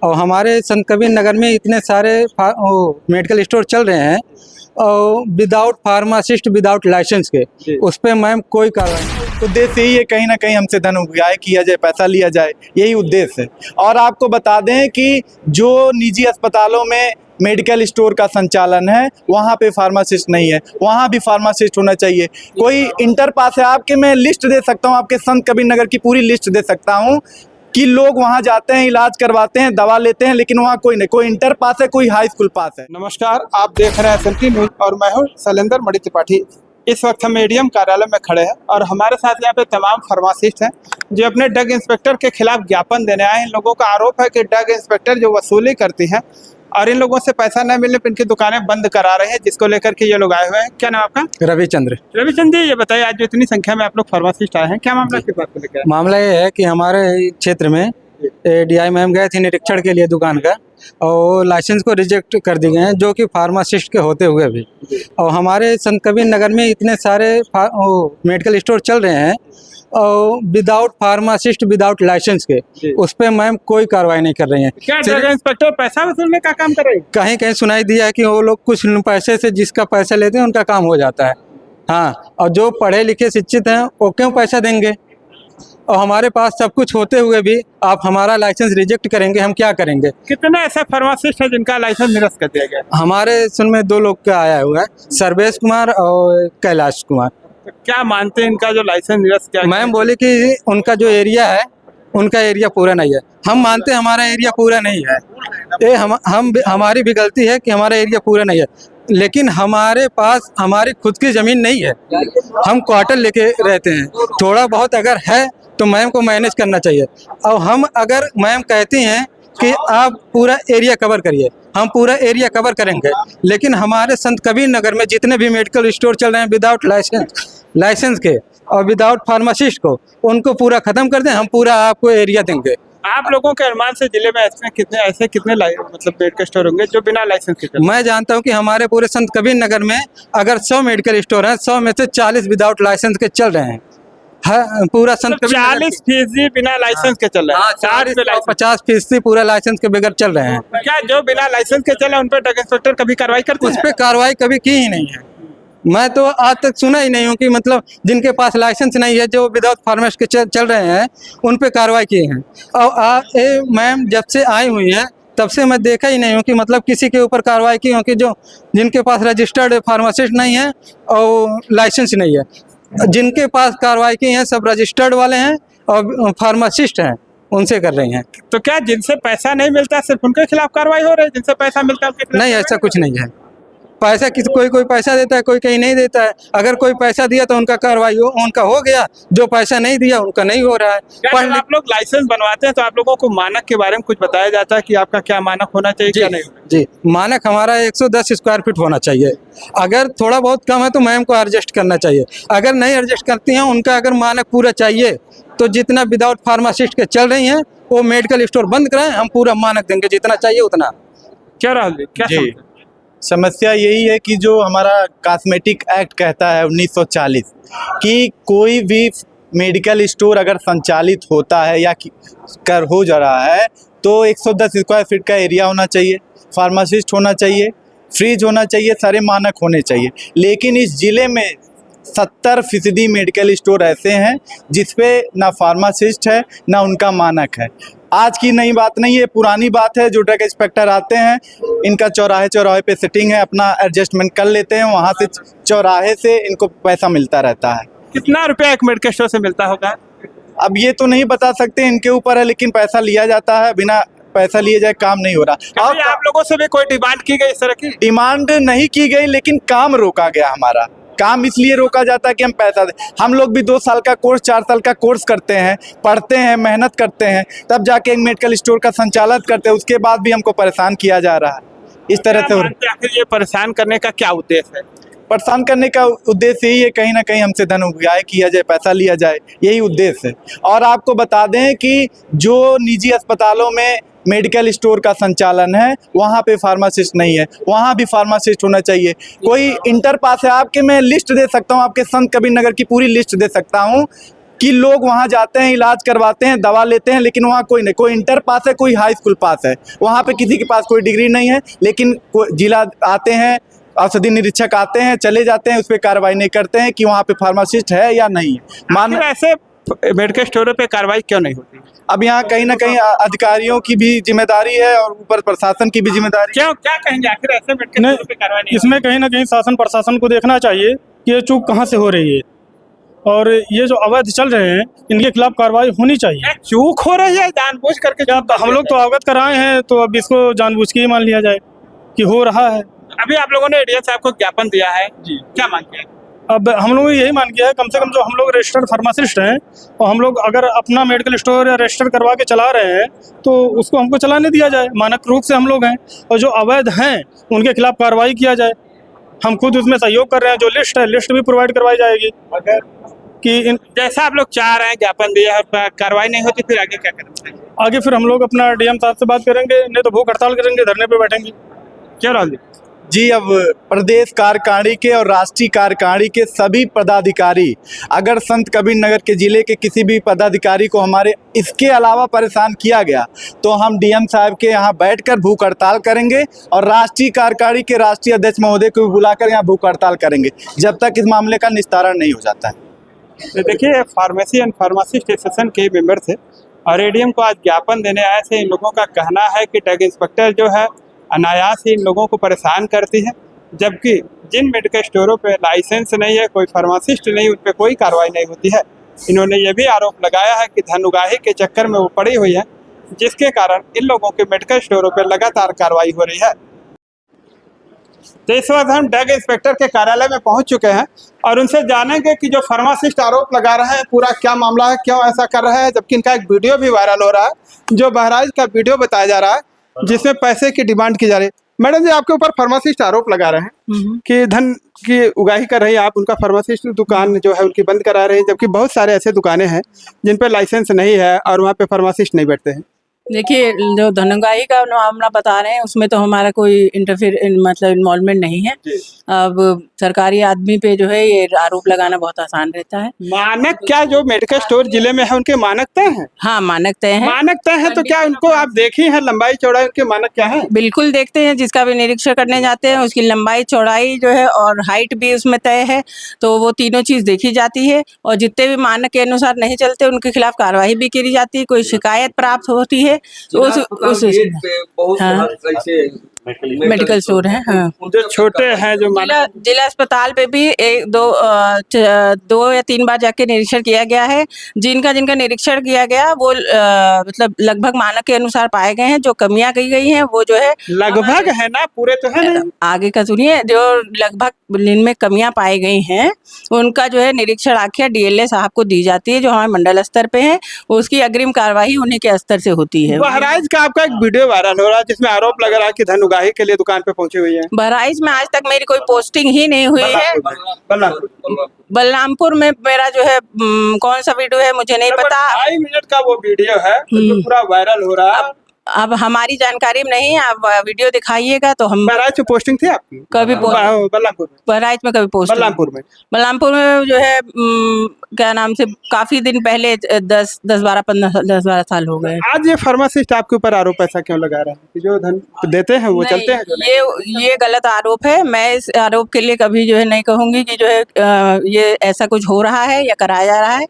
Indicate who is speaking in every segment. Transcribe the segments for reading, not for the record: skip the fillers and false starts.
Speaker 1: और हमारे संत कबीर नगर में इतने सारे मेडिकल स्टोर चल रहे हैं और विदाउट फार्मासिस्ट, विदाउट लाइसेंस के, उस पर मैम कोई कार्रवाई नहीं।
Speaker 2: उद्देश्य यही है कहीं ना कहीं हमसे धन उगाह किया जाए, पैसा लिया जाए, यही उद्देश्य है। और आपको बता दें कि जो निजी अस्पतालों में मेडिकल स्टोर का संचालन है वहाँ पे फार्मासिस्ट नहीं है, वहाँ भी फार्मासिस्ट होना चाहिए। कोई इंटर पास है आपके, मैं लिस्ट दे सकता हूँ, आपके संत कबीर नगर की पूरी लिस्ट दे सकता हूँ कि लोग वहाँ जाते हैं, इलाज करवाते हैं, दवा लेते हैं, लेकिन वहाँ कोई नहीं, कोई इंटर पास है, कोई हाई स्कूल पास है।
Speaker 3: नमस्कार, आप देख रहे हैं SMT न्यूज और मैं हूँ शैलेंद्र मणि त्रिपाठी। इस वक्त हम एडीएम कार्यालय में खड़े हैं और हमारे साथ यहाँ पे तमाम फार्मासिस्ट हैं जो अपने ड्रग इंस्पेक्टर के खिलाफ ज्ञापन देने आए हैं। इन लोगों का आरोप है कि ड्रग इंस्पेक्टर जो वसूली करती हैं और इन लोगों से पैसा न मिलने पर इनकी दुकानें बंद करा रहे हैं, जिसको लेकर के ये लोग आए हुए हैं। क्या नाम आपका?
Speaker 1: रविचंद्र।
Speaker 3: रविचंद्र जी, ये बताइए आज जो इतनी संख्या में आप लोग फार्मासिस्ट आए हैं, क्या मामला किस बात को लेकर?
Speaker 1: मामला ये है कि हमारे क्षेत्र में DI मैम गए थे निरीक्षण के लिए दुकान का, और लाइसेंस को रिजेक्ट कर दिए हैं, जो कि फार्मासिस्ट के होते हुए भी। और हमारे संत कबीर नगर में इतने सारे मेडिकल स्टोर चल रहे हैं और विदाउट फार्मासिस्ट, विदाउट लाइसेंस के, उस पर मैम कोई कार्रवाई नहीं कर रही हैं।
Speaker 3: क्या ड्रग इंस्पेक्टर पैसा वसूलने का काम कर रहे हैं?
Speaker 1: कहीं कहीं सुनाई दिया है कि वो लोग कुछ पैसे से, जिसका पैसा लेते हैं उनका काम हो जाता है। हाँ, और जो पढ़े लिखे शिक्षित हैं वो क्यों पैसा देंगे? और हमारे पास सब कुछ होते हुए भी आप हमारा लाइसेंस रिजेक्ट करेंगे, हम क्या करेंगे?
Speaker 3: कितने ऐसे फार्मासिस्ट है जिनका लाइसेंस निरस्त कर दिया गया?
Speaker 1: हमारे सुन में 2 लोग का आया हुआ है, सर्वेश कुमार और कैलाश कुमार।
Speaker 3: तो क्या मानते हैं इनका जो लाइसेंस निरस्त किया?
Speaker 1: मैम बोले कि उनका जो एरिया है, उनका एरिया पूरा नहीं है। हम मानते हैं हमारा एरिया पूरा नहीं है, ये हमारी भी गलती है कि हमारा एरिया पूरा नहीं है, लेकिन हमारे पास हमारी खुद की ज़मीन नहीं है। हम क्वार्टर लेके रहते हैं, थोड़ा बहुत अगर है तो मैम को मैनेज करना चाहिए। और हम अगर मैम कहती हैं कि आप पूरा एरिया कवर करिए, हम पूरा एरिया कवर करेंगे, लेकिन हमारे संत कबीर नगर में जितने भी मेडिकल स्टोर चल रहे हैं विदाउट लाइसेंस के और विदाउट फार्मासिस्ट को, उनको पूरा ख़त्म कर दें, हम पूरा आपको एरिया देंगे।
Speaker 3: आप लोगों के अनुमान से जिले में कितने मतलब मेडिकल स्टोर होंगे जो बिना लाइसेंस के?
Speaker 1: मैं जानता हूं कि हमारे पूरे संत कबीर नगर में अगर 100 मेडिकल स्टोर हैं, 100 में से 40 विदाउट लाइसेंस के चल रहे हैं। पूरा संत कबीर
Speaker 3: 40% बिना लाइसेंस के चल रहे हैं।
Speaker 1: 50% पूरा लाइसेंस के बगैर चल रहे हैं।
Speaker 3: क्या जो बिना लाइसेंस के चले उन पर ड्रग इंस्पेक्टर कभी कार्रवाई करते हैं?
Speaker 1: उस पर कार्रवाई कभी की ही नहीं है। मैं तो आज तक सुना ही नहीं हूँ कि मतलब जिनके पास लाइसेंस नहीं है, जो विदाउट फार्मेसी के चल रहे हैं, उन पे कार्रवाई की है। और मैम जब से आई हुई है तब से मैं देखा ही नहीं हूँ कि मतलब किसी के ऊपर कार्रवाई की हो कि जो जिनके पास रजिस्टर्ड फार्मासिस्ट नहीं है और लाइसेंस नहीं है। जिनके पास कार्रवाई की है सब रजिस्टर्ड वाले हैं और फार्मासिस्ट हैं, उनसे कर रही हैं।
Speaker 3: तो क्या जिनसे पैसा नहीं मिलता सिर्फ उनके खिलाफ कार्रवाई हो रही है? जिनसे पैसा मिलता है
Speaker 1: नहीं, ऐसा कुछ नहीं है। पैसा कोई पैसा देता है, कोई कहीं नहीं देता है। अगर कोई पैसा दिया तो उनका कार्रवाई उनका हो गया, जो पैसा नहीं दिया उनका नहीं हो रहा है।
Speaker 3: जब आप लोग लाइसेंस बनवाते हैं तो आप लोगों को मानक के बारे में कुछ बताया जाता है कि आपका क्या मानक होना चाहिए, क्या नहीं?
Speaker 1: जी, मानक हमारा 110 स्क्वायर फीट होना चाहिए। अगर थोड़ा बहुत कम है तो मैम को एडजस्ट करना चाहिए। अगर नहीं एडजस्ट करती हैं, उनका अगर मानक पूरा चाहिए तो जितना विदाउट फार्मासिस्ट के चल रही हैं वो मेडिकल स्टोर बंद कराएं, हम पूरा मानक देंगे जितना चाहिए उतना।
Speaker 3: क्या राहुल जी, क्या
Speaker 2: समस्या यही है कि जो हमारा कॉस्मेटिक एक्ट कहता है 1940 कि कोई भी मेडिकल स्टोर अगर संचालित होता है या हो जा रहा है तो 110 स्क्वायर फीट का एरिया होना चाहिए, फार्मासिस्ट होना चाहिए, फ्रिज होना चाहिए, सारे मानक होने चाहिए। लेकिन इस ज़िले में 70% मेडिकल स्टोर ऐसे हैं जिसपे ना फार्मासिस्ट है ना उनका मानक है। आज की नई बात नहीं है, पुरानी बात है। जो ड्रग इंस्पेक्टर आते हैं, इनका चौराहे पे सेटिंग है, अपना एडजस्टमेंट कर लेते हैं, वहाँ से चौराहे से इनको पैसा मिलता रहता है।
Speaker 3: कितना रुपया एक मेडिकल स्टोर से मिलता होगा?
Speaker 2: अब ये तो नहीं बता सकते, इनके ऊपर है, लेकिन पैसा लिया जाता है। बिना पैसा लिए जाए काम नहीं हो रहा।
Speaker 3: और आप लोगों से भी कोई डिमांड की गई? इस तरह की
Speaker 2: डिमांड नहीं की गई, लेकिन काम रोका गया। हमारा काम इसलिए रोका जाता है कि हम पैसा दें। हम लोग भी 2 साल का कोर्स, 4 साल का कोर्स करते हैं, पढ़ते हैं, मेहनत करते हैं, तब जाके एक मेडिकल स्टोर का संचालन करते हैं। उसके बाद भी हमको परेशान किया जा रहा है इस तरह से।
Speaker 3: आखिर ये परेशान करने का क्या उद्देश्य है?
Speaker 2: परेशान करने का उद्देश्य यही है कहीं ना कहीं हमसे धन उगाह किया जाए, पैसा लिया जाए, यही उद्देश्य है। और आपको बता दें कि जो निजी अस्पतालों में मेडिकल स्टोर का संचालन है वहाँ पे फार्मासिस्ट नहीं है, वहाँ भी फार्मासिस्ट होना चाहिए। कोई इंटर पास है आपके, मैं लिस्ट दे सकता हूँ, आपके संत कबीर नगर की पूरी लिस्ट दे सकता हूँ कि लोग वहाँ जाते हैं, इलाज करवाते हैं, दवा लेते हैं, लेकिन वहाँ कोई नहीं, कोई इंटर पास है, कोई हाई स्कूल पास है, वहाँ पे किसी के पास कोई डिग्री नहीं है, लेकिन जिला आते हैं, औषधि निरीक्षक आते हैं, चले जाते हैं, उस पर कार्रवाई नहीं करते हैं कि वहाँ पे फार्मासिस्ट है या नहीं है।
Speaker 3: आखिर ऐसे मेडिकल स्टोरों पे कार्रवाई क्यों नहीं होती?
Speaker 2: अब यहाँ कहीं ना कहीं अधिकारियों की भी जिम्मेदारी है और ऊपर प्रशासन की भी जिम्मेदारी
Speaker 3: क्या क्या कहेंगे आखिर ऐसे मेडिकल
Speaker 4: नहीं,
Speaker 3: स्टोरों पे कार्रवाई नहीं
Speaker 4: इसमें कहीं ना कहीं शासन प्रशासन को देखना चाहिए कि ये चूक कहाँ से हो रही है, और ये जो अवैध चल रहे हैं इनके खिलाफ कार्रवाई होनी चाहिए।
Speaker 3: होती? चूक हो रही है जानबूझ करके?
Speaker 4: क्या हम लोग तो अवगत कराए हैं, तो अब इसको जानबूझ के ही मान लिया जाए कि हो रहा है।
Speaker 3: अभी आप लोगों ने एडीएम साहब को ज्ञापन दिया है जी, क्या मांग किया?
Speaker 4: अब हम लोग यही मान किया है, कम से कम जो हम लोग रजिस्टर्ड फार्मासिस्ट हैं और हम लोग अगर अपना मेडिकल स्टोर या रजिस्टर करवा के चला रहे हैं तो उसको हमको चलाने दिया जाए, मानक रूप से हम लोग हैं, और जो अवैध हैं उनके खिलाफ कार्रवाई किया जाए। हम खुद उसमें सहयोग कर रहे हैं, जो लिस्ट है लिस्ट भी प्रोवाइड करवाई जाएगी
Speaker 3: अगर
Speaker 4: कि
Speaker 3: जैसा आप लोग चाह रहे हैं ज्ञापन दिया और कार्रवाई नहीं होती फिर आगे क्या करेंगे?
Speaker 4: आगे फिर हम लोग अपना डीएम साहब से बात करेंगे, नहीं तो भूख हड़ताल करेंगे, धरने पे बैठेंगे।
Speaker 3: क्या राहुल जी?
Speaker 2: जी। अब प्रदेश कार्यकारिणी के और राष्ट्रीय कार्यकारिणी के सभी पदाधिकारी अगर संत कबीर नगर के जिले के किसी भी पदाधिकारी को हमारे इसके अलावा परेशान किया गया तो हम डीएम साहब के यहाँ बैठकर भूख हड़ताल करेंगे और राष्ट्रीय कार्यकारिणी के राष्ट्रीय अध्यक्ष महोदय को भी बुलाकर यहाँ भूख हड़ताल करेंगे जब तक इस मामले का निस्तारण नहीं हो जाता है।
Speaker 3: तो देखिए, फार्मेसी एंड फार्मासिस्ट एसोसिएशन के मेंबर थे और एडीएम को आज ज्ञापन देने आए थे। इन लोगों का कहना है कि ड्रग इंस्पेक्टर जो है अनायास ही इन लोगों को परेशान करती है, जबकि जिन मेडिकल स्टोरों पे लाइसेंस नहीं है, कोई फार्मासिस्ट नहीं, उन पे कोई कार्रवाई नहीं होती है। इन्होंने ये भी आरोप लगाया है कि धन उगाही के चक्कर में वो पड़ी हुई है, जिसके कारण इन लोगों के मेडिकल स्टोरों पे लगातार कार्रवाई हो रही है। तो इस वक्त हम ड्रग इंस्पेक्टर के कार्यालय में पहुंच चुके हैं और उनसे जानेंगे कि जो फार्मासिस्ट आरोप लगा रहे हैं पूरा क्या मामला है, क्यों ऐसा कर रहे हैं, जबकि इनका एक वीडियो भी वायरल हो रहा है, जो बहराइच का वीडियो बताया जा रहा है जिसमें पैसे की डिमांड की जा रही है। मैडम जी, आपके ऊपर फार्मासिस्ट आरोप लगा रहे हैं कि धन की उगाही कर रही है, आप उनका फार्मासिस्ट दुकान जो है उनकी बंद करा रहे हैं, जबकि बहुत सारे ऐसे दुकानें हैं जिन पे लाइसेंस नहीं है और वहाँ पे फार्मासिस्ट नहीं बैठते हैं।
Speaker 5: देखिए, जो धनगाही का मामला बता रहे हैं उसमें तो हमारा कोई मतलब इन्वॉल्वमेंट नहीं है। अब सरकारी आदमी पे जो है ये आरोप लगाना बहुत आसान रहता है।
Speaker 3: मानक क्या जो मेडिकल स्टोर जिले में है उनके मानक तय हैं?
Speaker 5: हाँ, मानक तय है।
Speaker 3: मानक तय है तो क्या उनको आप देखी है लंबाई चौड़ाई उनके मानक क्या है?
Speaker 5: बिल्कुल देखते हैं, जिसका भी निरीक्षण करने जाते हैं उसकी लंबाई चौड़ाई जो है और हाइट भी उसमें तय है, तो वो तीनों चीज देखी जाती है और जितने भी मानक के अनुसार नहीं चलते उनके खिलाफ कार्रवाई भी की जाती है। कोई शिकायत प्राप्त होती है उस हाँ, मेडिकल स्टोर है। हाँ,
Speaker 3: जो छोटे हैं जो
Speaker 5: जिला अस्पताल पे भी दो या तीन बार जाके निरीक्षण किया गया है। जिनका निरीक्षण किया गया वो मतलब लगभग मानक के अनुसार पाए गए हैं। जो कमियां की गई हैं वो जो है
Speaker 3: लगभग है ना, पूरे तो है नहीं।
Speaker 5: आगे का सुनिए, जो लगभग जिनमें कमियां पाई गई हैं उनका जो है निरीक्षण आख्या डीएलए साहब को दी जाती है, जो हमारे मंडल स्तर पे है। उसकी अग्रिम कार्रवाई उन्हीं के स्तर से होती है।
Speaker 3: बहराइच का आपका एक वीडियो वायरल हो रहा है जिसमें आरोप लग रहा है कि धन उगाही के लिए दुकान पे पहुंची हुई है।
Speaker 5: बहराइच में आज तक मेरी कोई पोस्टिंग ही नहीं हुई है। बलरामपुर में मेरा जो है कौन सा वीडियो है मुझे नहीं पता।
Speaker 3: 2.5 मिनट का वो वीडियो है जो पूरा वायरल हो रहा है।
Speaker 5: अब हमारी जानकारी में नहीं है, आप वीडियो दिखाइएगा तो हम।
Speaker 3: बहराइच में पोस्टिंग थी आपकी?
Speaker 5: कभी
Speaker 3: बलरामपुर में?
Speaker 5: बहराइच में कभी पोस्ट बलरामपुर में जो है क्या नाम से काफी दिन पहले 10-12 साल हो गए।
Speaker 3: आज ये फार्मासिस्ट आपके ऊपर आरोप ऐसा क्यों लगा रहा है कि जो धन देते हैं वो चलते हैं?
Speaker 5: ये गलत आरोप है। मैं इस आरोप के लिए कभी जो है नहीं कहूंगी कि जो है ये ऐसा कुछ हो रहा है या कराया जा रहा है।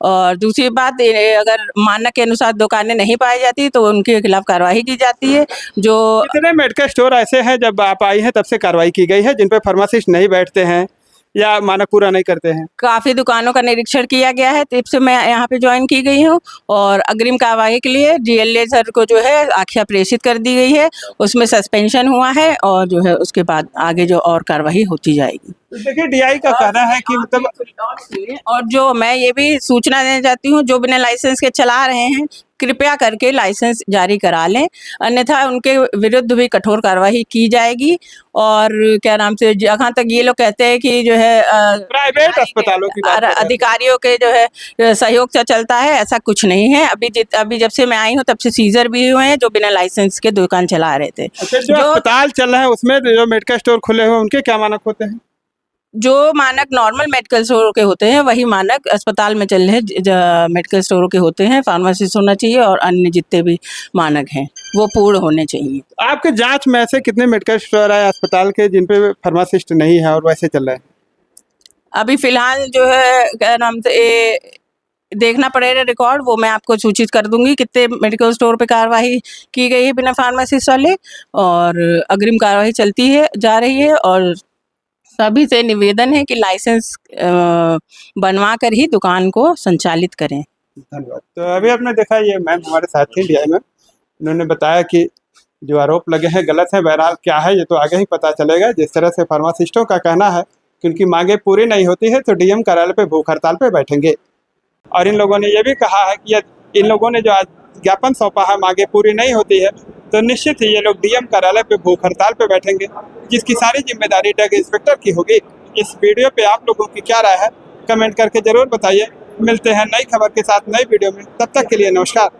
Speaker 5: और दूसरी बात, अगर मानक के अनुसार दुकानें नहीं पाई जाती तो उनके खिलाफ कार्रवाई की जाती है। जो
Speaker 3: कितने मेडिकल स्टोर ऐसे हैं जब आप आई हैं तब से कार्रवाई की गई है जिन पे फार्मासिस्ट नहीं बैठते हैं या मानक पूरा नहीं करते हैं?
Speaker 5: काफी दुकानों का निरीक्षण किया गया है, तब से मैं यहाँ पे ज्वाइन की गई हूँ और अग्रिम कार्रवाई के लिए डीएलए सर को जो है आख्या प्रेषित कर दी गई है। उसमें सस्पेंशन हुआ है और जो है उसके बाद आगे जो और कार्रवाई होती जाएगी।
Speaker 3: देखिए, डीआई का कहना है कि मतलब,
Speaker 5: और जो मैं ये भी सूचना देना चाहती हूँ, जो बिना लाइसेंस के चला रहे हैं कृपया करके लाइसेंस जारी करा लें, अन्यथा उनके विरुद्ध भी कठोर कार्रवाई की जाएगी। और क्या नाम से जहाँ तक ये लोग कहते हैं कि जो है
Speaker 3: प्राइवेट अस्पतालों की बात
Speaker 5: अधिकारियों के जो है सहयोग से चलता है, ऐसा कुछ नहीं है। अभी जब से मैं आई हूँ तब से सीजर भी हुए हैं जो बिना लाइसेंस के दुकान चला रहे थे।
Speaker 3: अच्छा, जो अस्पताल चल रहे हैं उसमें जो मेडिकल स्टोर खुले हुए उनके क्या मानक होते हैं?
Speaker 5: जो मानक नॉर्मल मेडिकल स्टोर के होते हैं वही मानक अस्पताल में चल रहे मेडिकल स्टोरों के होते हैं। फार्मासिस्ट होना चाहिए और अन्य जितने भी मानक हैं वो पूर्ण होने चाहिए।
Speaker 3: आपके जांच में ऐसे कितने मेडिकल स्टोर है अस्पताल के जिन पे फार्मासिस्ट नहीं है और वैसे चल रहे हैं?
Speaker 5: अभी फिलहाल जो है क्या नाम से देखना पड़ेगा रिकॉर्ड, वो मैं आपको सूचित कर दूंगी कितने मेडिकल स्टोर पे कार्रवाई की गई है बिना फार्मासिस्ट वाले, और अग्रिम कार्रवाई चलती है जा रही है। और सभी से निवेदन है कि लाइसेंस बनवा कर ही दुकान को संचालित करें।
Speaker 3: धन्यवाद। तो अभी आपने देखा ये मैम हमारे साथ थी DI मैम, उन्होंने बताया कि जो आरोप लगे हैं गलत है। बहरहाल क्या है ये तो आगे ही पता चलेगा। जिस तरह से फार्मासिस्टों का कहना है कि उनकी मांगे पूरी नहीं होती है तो DM कार्यालय पे भूख हड़ताल पे बैठेंगे। और इन लोगों ने ये भी कहा है कि इन लोगों ने जो आज ज्ञापन सौंपा है मांगे पूरी नहीं होती है तो निश्चित ही ये लोग DM कार्यालय पे भूख हड़ताल पे बैठेंगे, जिसकी सारी जिम्मेदारी ड्रग इंस्पेक्टर की होगी। इस वीडियो पे आप लोगों की क्या राय है कमेंट करके जरूर बताइए। मिलते हैं नई खबर के साथ नई वीडियो में, तब तक के लिए नमस्कार।